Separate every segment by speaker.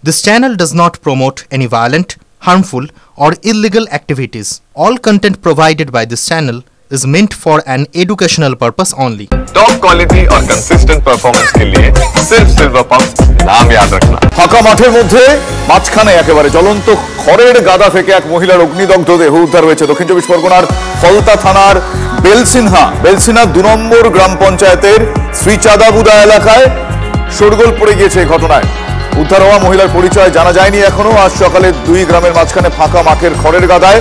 Speaker 1: This channel does not promote any violent, harmful, or illegal activities. All content provided by this channel is meant for an educational purpose only.
Speaker 2: Top quality और consistent performance के लिए सिर्फ silver pump नाम याद रखना।
Speaker 3: ফাঁকা মাঠের মধ্যে মাঝখানে একেবারে জ্বলন্ত খড়ের গাদা থেকে এক মহিলার অগ্নিদগ্ধ দেহ উদ্ধার হয়েছে দক্ষিণ চব্বিশ পরগনার ফলতা থানার বেলসিনহা 2 নম্বর গ্রাম পঞ্চায়েতের শ্রীচাঁদাবুদা এলাকায় শোরগোল পড়ে গিয়েছে এই ঘটনায়। উদ্ধার হওয়া মহিলার পরিচয় জানা যায়নি এখনো। আজ সকালে 2 গ্রামের মাঝখানে ফাঁকা মাঠের খড়ের গাদায়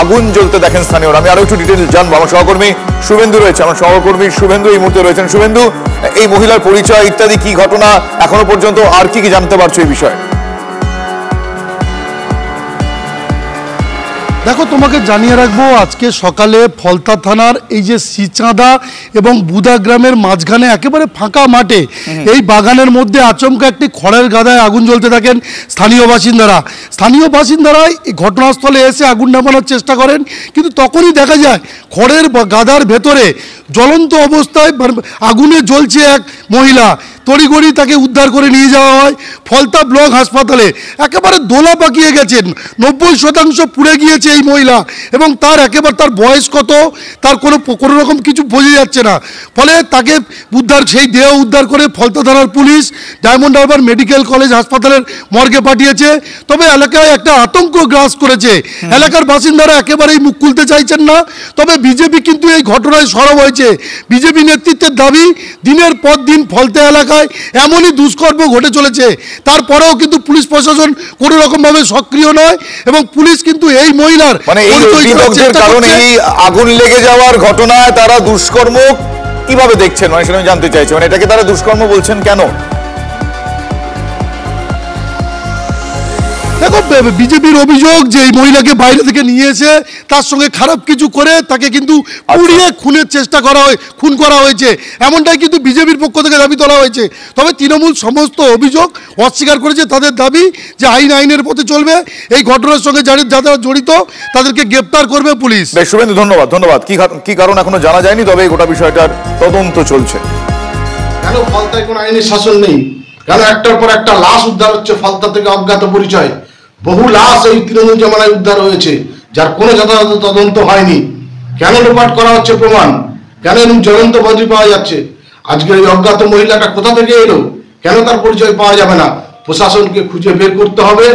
Speaker 3: আগুন জ্বলতে দেখেন স্থানীয়রা। আমি আরো একটু ডিটেইল জানবো। আমার সহকর্মী শুভেন্দু রয়েছে, আমার সহকর্মী শুভেন্দু এই মুহূর্তে রয়েছেন। শুভেন্দু, এই মহিলার পরিচয় ইত্যাদি কি ঘটনা এখনো পর্যন্ত আর কি জানতে পারছো এই বিষয়ে?
Speaker 4: দেখো, তোমাকে জানিয়ে রাখবো, আজকে সকালে ফলতা থানার এই যে শ্রীচাঁদা এবং বুদা গ্রামের মাঝখানে একেবারে ফাঁকা মাঠে এই বাগানের মধ্যে আচমকা একটি খড়ের গাদায় আগুন জ্বলতে থাকেন স্থানীয় বাসিন্দারা এই ঘটনাস্থলে এসে আগুন নেভানোর চেষ্টা করেন, কিন্তু তখনই দেখা যায় খড়ের গাদার ভেতরে জ্বলন্ত অবস্থায় আগুনে জ্বলছে এক মহিলা। তড়িঘড়ি তাকে উদ্ধার করে নিয়ে যাওয়া হয় ফলতা ব্লক হাসপাতালে। একেবারে দোলা পাকিয়ে গেছেন, 90% পুড়ে গিয়েছে এই মহিলা, এবং তার বয়স কত তার কোনো রকম কিছু বোঝা যাচ্ছে না। ফলে তাকে সেই দেহ উদ্ধার করে ফলতা থানার police diamond Harbour medical college হাসপাতালের মর্গে পাঠিয়েছে। তবে এলাকায় একটা আতঙ্ক গ্রাস করেছে, এলাকার বাসিন্দারা একেবারেই মুখ খুলতে চাইছেন না। তবে বিজেপি কিন্তু এই ঘটনায় সরব হয়েছে। বিজেপি নেতৃত্বের দাবি, দিনের পর দিন ফলতা এলাকায় এমনই দুষ্কর্ম ঘটে চলেছে, তারপরেও কিন্তু পুলিশ প্রশাসন কোনো রকম ভাবে সক্রিয় নয়, এবং পুলিশ কিন্তু এই মহিলার
Speaker 3: কারণে এই আগুন লেগে যাওয়ার ঘটনায় তারা দুষ্কর্ম কিভাবে দেখছেন, সেটা আমি জানতে চাইছি। এটাকে তারা দুষ্কর্ম বলছেন কেন?
Speaker 4: দেখো, বিজেপির অভিযোগ যে এই মহিলাকে বাইরে থেকে নিয়ে এসে তার সঙ্গে খারাপ কিছু করে তাকে কিন্তু পুড়িয়ে খুন করা হয়েছে, এমনটাই কিন্তু বিজেপির পক্ষ থেকে দাবি তোলা হয়েছে। তবে তৃণমূল সমস্ত অভিযোগ অস্বীকার করেছে। তাদের দাবি যে আইনের পথে চলবে, এই ঘটনার সঙ্গে যারা জড়িত তাদেরকে গ্রেপ্তার করবে পুলিশ।
Speaker 3: শুভেন্দু, ধন্যবাদ। কি কারণ এখনো জানা যায়নি, তবে গোটা বিষয়টার তদন্ত চলছে।
Speaker 5: কেন ফলতায় কোনো আইনের শাসন নেই? কেন একটার পর একটা লাশ উদ্ধার হচ্ছে ফলতা থেকে অজ্ঞাত পরিচয়? বহু লাশ এই তৃণমূল জমানায় উদ্ধার হয়েছে, যার কোনো যথাযথ তদন্ত হয়নি। কেন লোপাট করা হচ্ছে প্রমাণ? কেন এরকম জ্বলন্ত বদ্রি পাওয়া যাচ্ছে? আজকের এই অজ্ঞাত মহিলাটা কোথা থেকে এলো? কেন তার পরিচয় পাওয়া যাবে না? প্রশাসনকে খুঁজে বের করতে হবে।